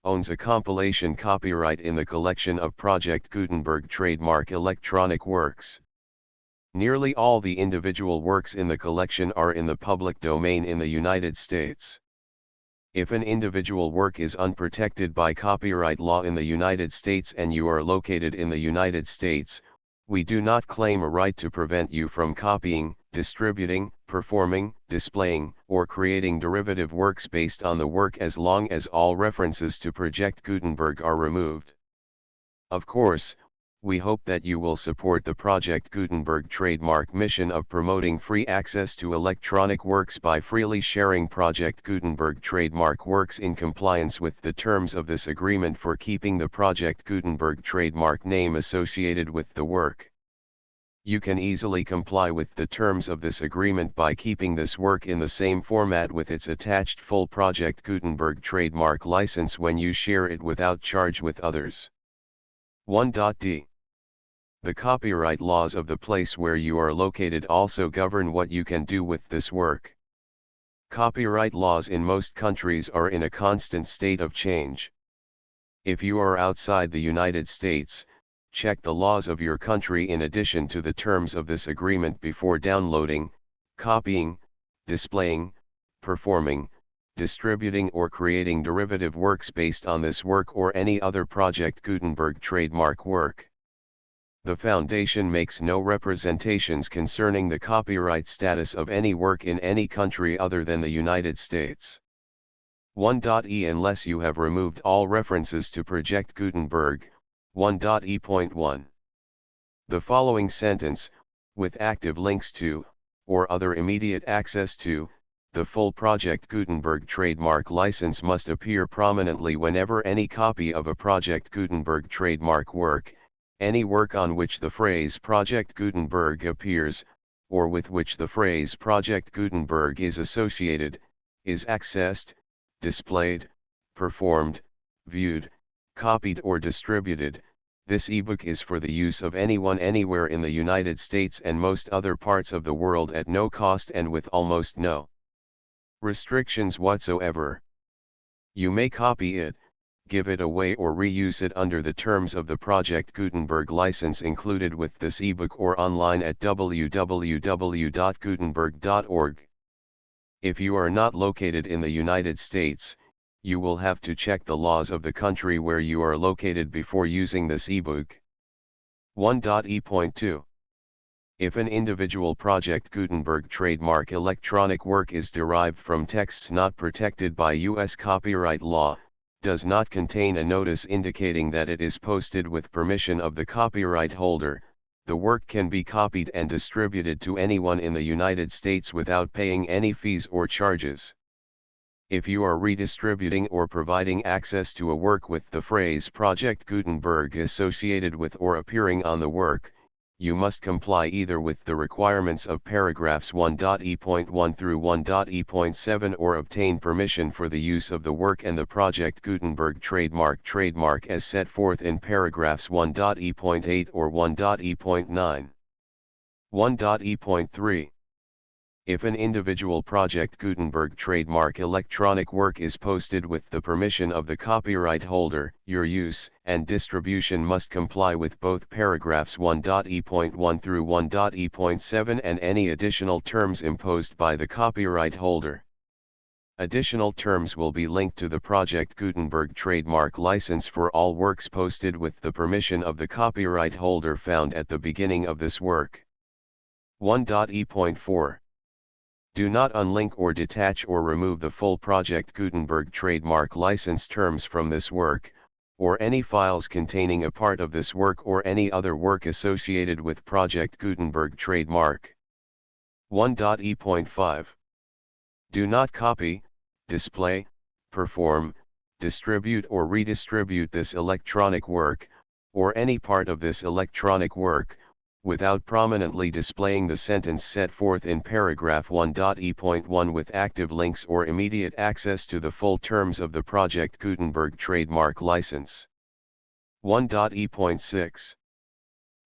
owns a compilation copyright in the collection of Project Gutenberg trademark electronic works. Nearly all the individual works in the collection are in the public domain in the United States. If an individual work is unprotected by copyright law in the United States and you are located in the United States, we do not claim a right to prevent you from copying, distributing, performing, displaying, or creating derivative works based on the work as long as all references to Project Gutenberg are removed. Of course, we hope that you will support the Project Gutenberg trademark mission of promoting free access to electronic works by freely sharing Project Gutenberg trademark works in compliance with the terms of this agreement for keeping the Project Gutenberg trademark name associated with the work. You can easily comply with the terms of this agreement by keeping this work in the same format with its attached full Project Gutenberg trademark license when you share it without charge with others. 1.d. The copyright laws of the place where you are located also govern what you can do with this work. Copyright laws in most countries are in a constant state of change. If you are outside the United States, check the laws of your country in addition to the terms of this agreement before downloading, copying, displaying, performing, distributing or creating derivative works based on this work or any other Project Gutenberg trademark work. The Foundation makes no representations concerning the copyright status of any work in any country other than the United States. 1.e. Unless you have removed all references to Project Gutenberg, 1.e.1. The following sentence, with active links to, or other immediate access to, the full Project Gutenberg trademark license must appear prominently whenever any copy of a Project Gutenberg trademark work, any work on which the phrase Project Gutenberg appears, or with which the phrase Project Gutenberg is associated, is accessed, displayed, performed, viewed, copied or distributed. This ebook is for the use of anyone anywhere in the United States and most other parts of the world at no cost and with almost no restrictions whatsoever. You may copy it, give it away or reuse it under the terms of the Project Gutenberg license included with this ebook or online at www.gutenberg.org. If you are not located in the United States, you will have to check the laws of the country where you are located before using this ebook. 1.e.2 If an individual Project Gutenberg trademark electronic work is derived from texts not protected by U.S. copyright law, does not contain a notice indicating that it is posted with permission of the copyright holder, the work can be copied and distributed to anyone in the United States without paying any fees or charges. If you are redistributing or providing access to a work with the phrase Project Gutenberg associated with or appearing on the work, you must comply either with the requirements of paragraphs 1.e.1 through 1.e.7 or obtain permission for the use of the work and the Project Gutenberg trademark as set forth in paragraphs 1.e.8 or 1.e.9. 1.e.3 If an individual Project Gutenberg trademark electronic work is posted with the permission of the copyright holder, your use and distribution must comply with both paragraphs 1.e.1 through 1.e.7 and any additional terms imposed by the copyright holder. Additional terms will be linked to the Project Gutenberg trademark license for all works posted with the permission of the copyright holder found at the beginning of this work. 1.e.4 Do not unlink or detach or remove the full Project Gutenberg trademark license terms from this work, or any files containing a part of this work or any other work associated with Project Gutenberg trademark. 1.e.5 Do not copy, display, perform, distribute or redistribute this electronic work, or any part of this electronic work, without prominently displaying the sentence set forth in paragraph 1.e.1 with active links or immediate access to the full terms of the Project Gutenberg trademark license. 1.e.6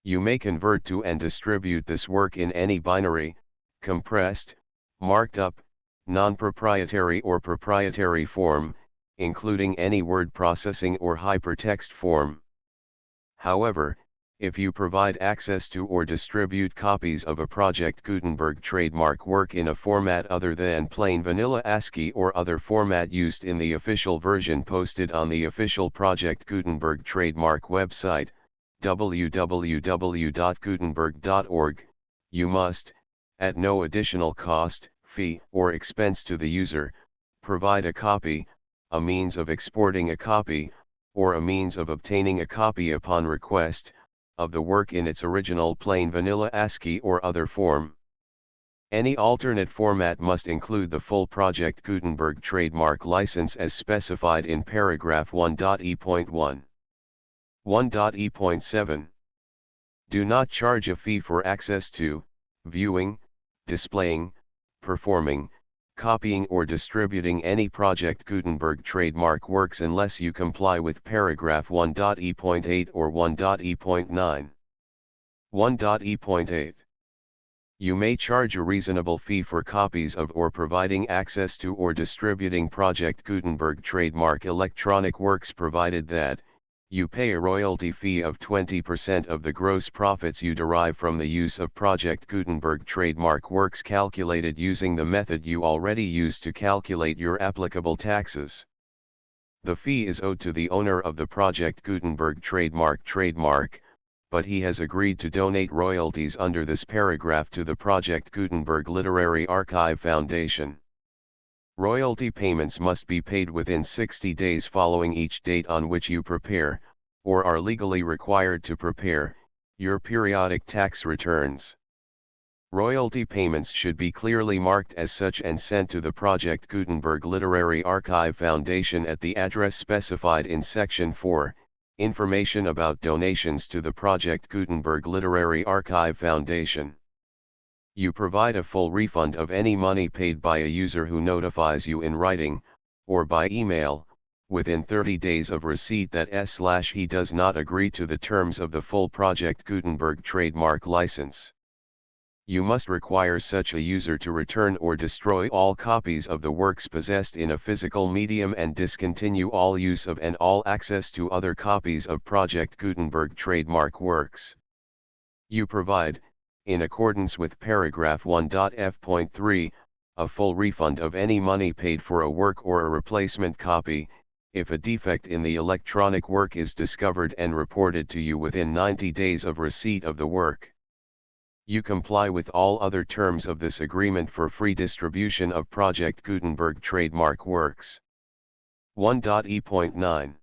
You may convert to and distribute this work in any binary, compressed, marked up, non-proprietary or proprietary form, including any word processing or hypertext form. However, if you provide access to or distribute copies of a Project Gutenberg trademark work in a format other than plain vanilla ASCII or other format used in the official version posted on the official Project Gutenberg trademark website, www.gutenberg.org, you must, at no additional cost, fee, or expense to the user, provide a copy, a means of exporting a copy, or a means of obtaining a copy upon request, of the work in its original plain vanilla ASCII or other form. Any alternate format must include the full Project Gutenberg trademark license as specified in paragraph 1.e.1. 1.e.7 Do not charge a fee for access to, viewing, displaying, performing, copying or distributing any Project Gutenberg trademark works unless you comply with paragraph 1.e.8 or 1.e.9. 1.e.8 You may charge a reasonable fee for copies of or providing access to or distributing Project Gutenberg trademark electronic works provided that, you pay a royalty fee of 20% of the gross profits you derive from the use of Project Gutenberg trademark works calculated using the method you already use to calculate your applicable taxes. The fee is owed to the owner of the Project Gutenberg trademark, but he has agreed to donate royalties under this paragraph to the Project Gutenberg Literary Archive Foundation. Royalty payments must be paid within 60 days following each date on which you prepare, or are legally required to prepare, your periodic tax returns. Royalty payments should be clearly marked as such and sent to the Project Gutenberg Literary Archive Foundation at the address specified in Section 4, Information about donations to the Project Gutenberg Literary Archive Foundation. You provide a full refund of any money paid by a user who notifies you in writing, or by email, within 30 days of receipt that he does not agree to the terms of the full Project Gutenberg trademark license. You must require such a user to return or destroy all copies of the works possessed in a physical medium and discontinue all use of and all access to other copies of Project Gutenberg trademark works. You provide, in accordance with paragraph 1.f.3, a full refund of any money paid for a work or a replacement copy, if a defect in the electronic work is discovered and reported to you within 90 days of receipt of the work. You comply with all other terms of this agreement for free distribution of Project Gutenberg trademark works. 1.e.9.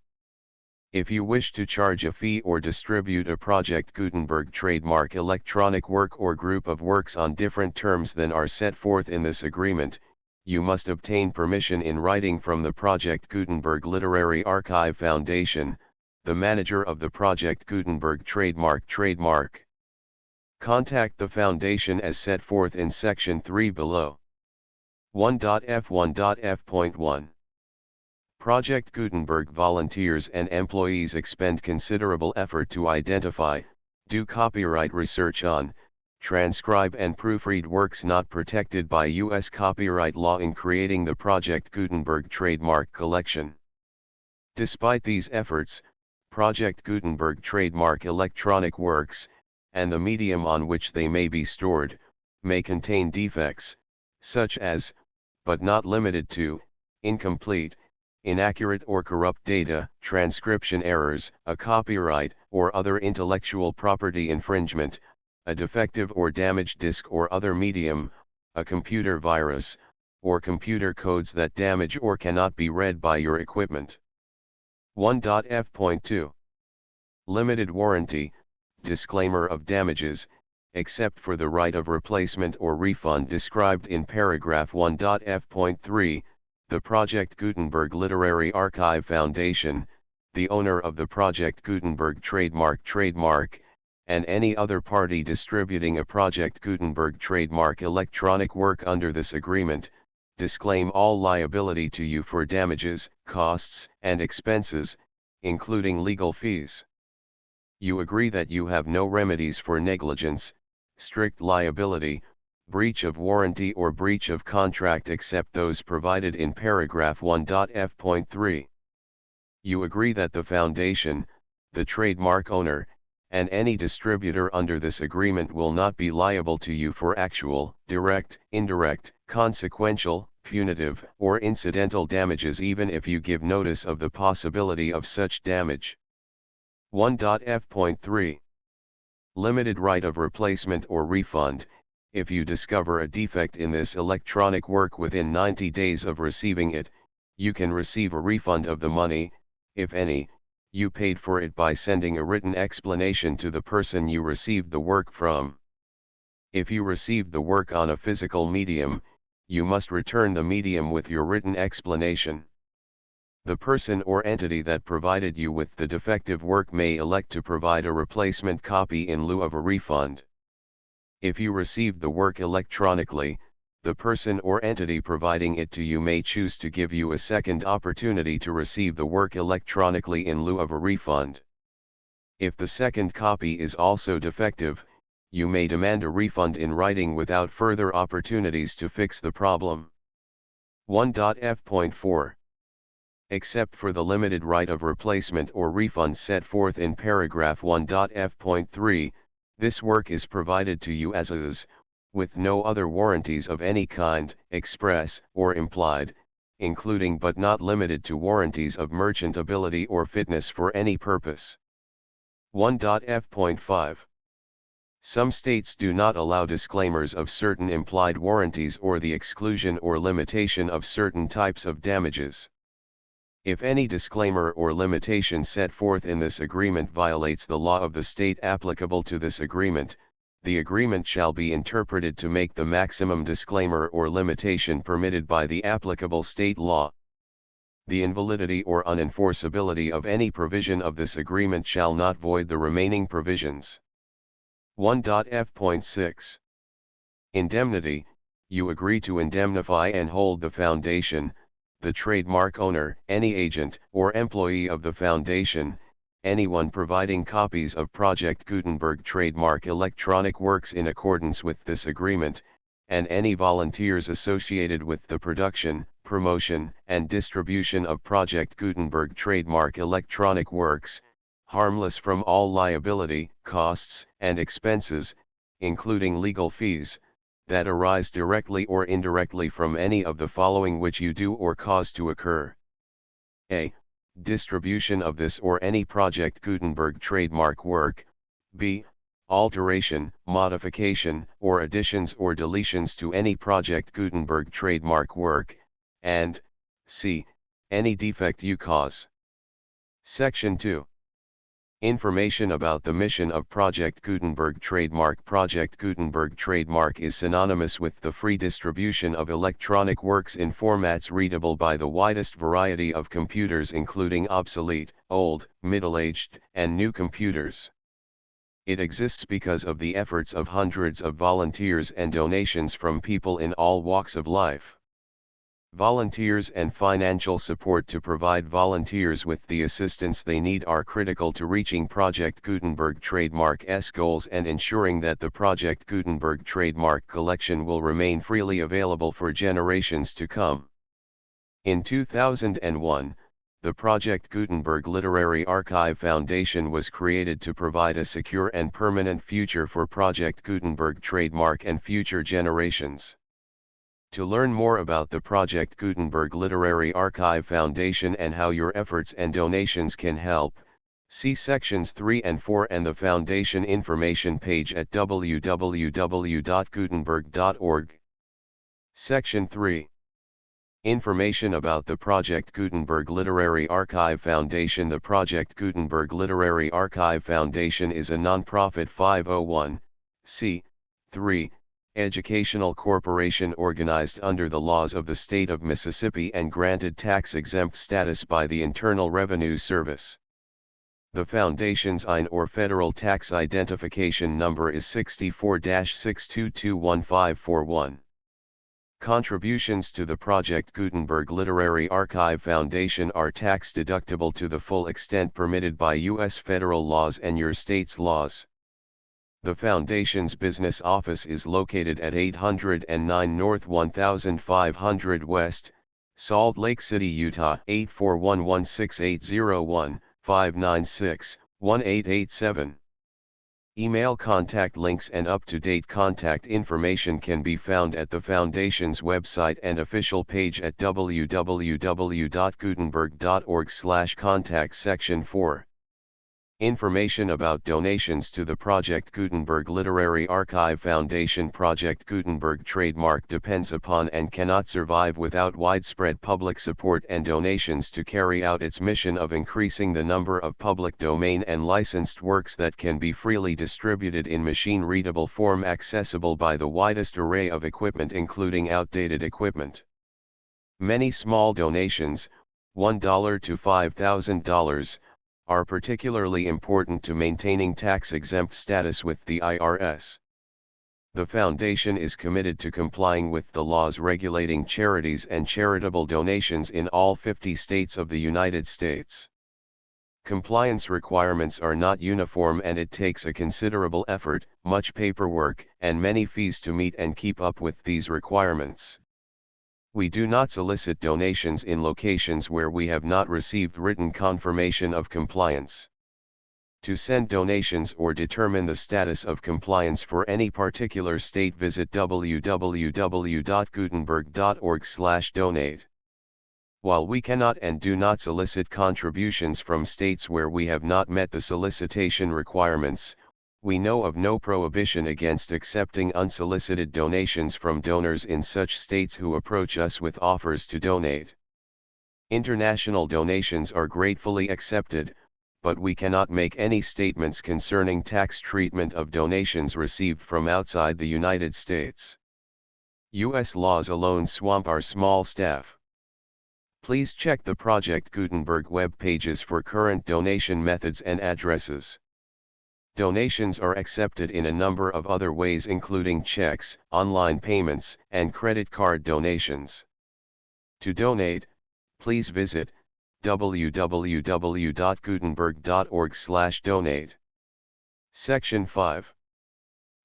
If you wish to charge a fee or distribute a Project Gutenberg trademark electronic work or group of works on different terms than are set forth in this agreement, you must obtain permission in writing from the Project Gutenberg Literary Archive Foundation, the manager of the Project Gutenberg trademark. Contact the Foundation as set forth in Section 3 below. 1.f1.f.1. Project Gutenberg volunteers and employees expend considerable effort to identify, do copyright research on, transcribe and proofread works not protected by U.S. copyright law in creating the Project Gutenberg trademark collection. Despite these efforts, Project Gutenberg trademark electronic works, and the medium on which they may be stored, may contain defects, such as, but not limited to, incomplete, inaccurate or corrupt data, transcription errors, a copyright or other intellectual property infringement, a defective or damaged disk or other medium, a computer virus, or computer codes that damage or cannot be read by your equipment. 1.f.2. Limited warranty, disclaimer of damages, except for the right of replacement or refund described in paragraph 1.f.3, the Project Gutenberg Literary Archive Foundation, the owner of the Project Gutenberg trademark, and any other party distributing a Project Gutenberg trademark electronic work under this agreement, disclaim all liability to you for damages, costs, and expenses, including legal fees. You agree that you have no remedies for negligence, strict liability, breach of warranty or breach of contract except those provided in paragraph 1.f.3. You agree that the Foundation, the trademark owner, and any distributor under this agreement will not be liable to you for actual, direct, indirect, consequential, punitive, or incidental damages even if you give notice of the possibility of such damage. 1.f.3. Limited right of replacement or refund. If you discover a defect in this electronic work within 90 days of receiving it, you can receive a refund of the money, if any, you paid for it by sending a written explanation to the person you received the work from. If you received the work on a physical medium, you must return the medium with your written explanation. The person or entity that provided you with the defective work may elect to provide a replacement copy in lieu of a refund. If you received the work electronically, the person or entity providing it to you may choose to give you a second opportunity to receive the work electronically in lieu of a refund. If the second copy is also defective, you may demand a refund in writing without further opportunities to fix the problem. 1.f.4. Except for the limited right of replacement or refund set forth in paragraph 1.f.3, this work is provided to you as is, with no other warranties of any kind, express or implied, including but not limited to warranties of merchantability or fitness for any purpose. 1.f.5. Some states do not allow disclaimers of certain implied warranties or the exclusion or limitation of certain types of damages. If any disclaimer or limitation set forth in this agreement violates the law of the state applicable to this agreement, the agreement shall be interpreted to make the maximum disclaimer or limitation permitted by the applicable state law. The invalidity or unenforceability of any provision of this agreement shall not void the remaining provisions. 1.f.6. Indemnity. You agree to indemnify and hold the Foundation, the trademark owner, any agent or employee of the foundation, anyone providing copies of Project Gutenberg trademark electronic works in accordance with this agreement, and any volunteers associated with the production, promotion, and distribution of Project Gutenberg trademark electronic works, harmless from all liability, costs, and expenses, including legal fees, that arise directly or indirectly from any of the following which you do or cause to occur. A. Distribution of this or any Project Gutenberg trademark work. B. Alteration, modification, or additions or deletions to any Project Gutenberg trademark work, and C. Any defect you cause. Section 2. Information about the mission of Project Gutenberg trademark. Project Gutenberg trademark is synonymous with the free distribution of electronic works in formats readable by the widest variety of computers, including obsolete, old, middle-aged, and new computers. It exists because of the efforts of hundreds of volunteers and donations from people in all walks of life. Volunteers and financial support to provide volunteers with the assistance they need are critical to reaching Project Gutenberg trademark's goals and ensuring that the Project Gutenberg trademark collection will remain freely available for generations to come. In 2001, the Project Gutenberg Literary Archive Foundation was created to provide a secure and permanent future for Project Gutenberg trademark and future generations. To learn more about the Project Gutenberg Literary Archive Foundation and how your efforts and donations can help, see sections 3 and 4 and the Foundation information page at www.gutenberg.org. Section 3. Information about the Project Gutenberg Literary Archive Foundation. The Project Gutenberg Literary Archive Foundation is a nonprofit 501(c)(3) educational corporation organized under the laws of the state of Mississippi and granted tax-exempt status by the Internal Revenue Service. The Foundation's IN or Federal Tax Identification Number is 64-6221541. Contributions to the Project Gutenberg Literary Archive Foundation are tax-deductible to the full extent permitted by U.S. federal laws and your state's laws. The Foundation's business office is located at 809 North 1500 West, Salt Lake City, Utah 841-16808-596-1887. Email contact links and up-to-date contact information can be found at the Foundation's website and official page at www.gutenberg.org/contact. Section 4. Information about donations to the Project Gutenberg Literary Archive Foundation. Project Gutenberg trademark depends upon and cannot survive without widespread public support and donations to carry out its mission of increasing the number of public domain and licensed works that can be freely distributed in machine-readable form accessible by the widest array of equipment, including outdated equipment. Many small donations, $1 to $5,000, are particularly important to maintaining tax-exempt status with the IRS. The Foundation is committed to complying with the laws regulating charities and charitable donations in all 50 states of the United States. Compliance requirements are not uniform and it takes a considerable effort, much paperwork, and many fees to meet and keep up with these requirements. We do not solicit donations in locations where we have not received written confirmation of compliance. To send donations or determine the status of compliance for any particular state, visit www.gutenberg.org/donate. While we cannot and do not solicit contributions from states where we have not met the solicitation requirements, we know of no prohibition against accepting unsolicited donations from donors in such states who approach us with offers to donate. International donations are gratefully accepted, but we cannot make any statements concerning tax treatment of donations received from outside the United States. U.S. laws alone swamp our small staff. Please check the Project Gutenberg web pages for current donation methods and addresses. Donations are accepted in a number of other ways, including checks, online payments, and credit card donations. To donate, please visit www.gutenberg.org/donate. Section 5.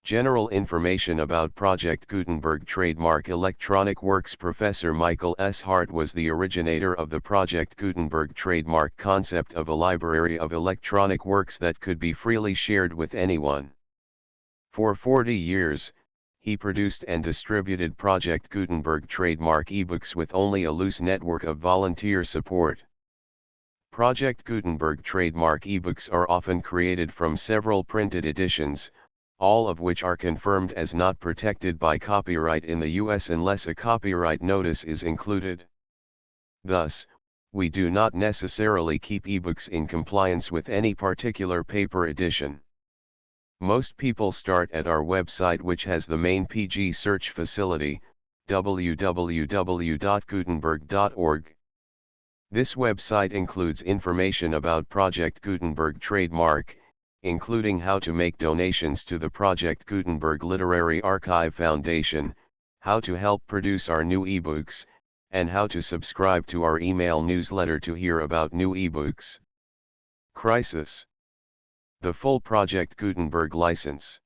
General information about Project Gutenberg Trademark Electronic Works. Professor Michael S. Hart was the originator of the Project Gutenberg trademark concept of a library of electronic works that could be freely shared with anyone. For 40 years, he produced and distributed Project Gutenberg trademark ebooks with only a loose network of volunteer support. Project Gutenberg trademark ebooks are often created from several printed editions, all of which are confirmed as not protected by copyright in the US unless a copyright notice is included. Thus, we do not necessarily keep ebooks in compliance with any particular paper edition. Most people start at our website, which has the main PG search facility, www.gutenberg.org. This website includes information about Project Gutenberg trademark, including how to make donations to the Project Gutenberg Literary Archive Foundation, how to help produce our new ebooks, and how to subscribe to our email newsletter to hear about new ebooks. Crisis. The full Project Gutenberg license.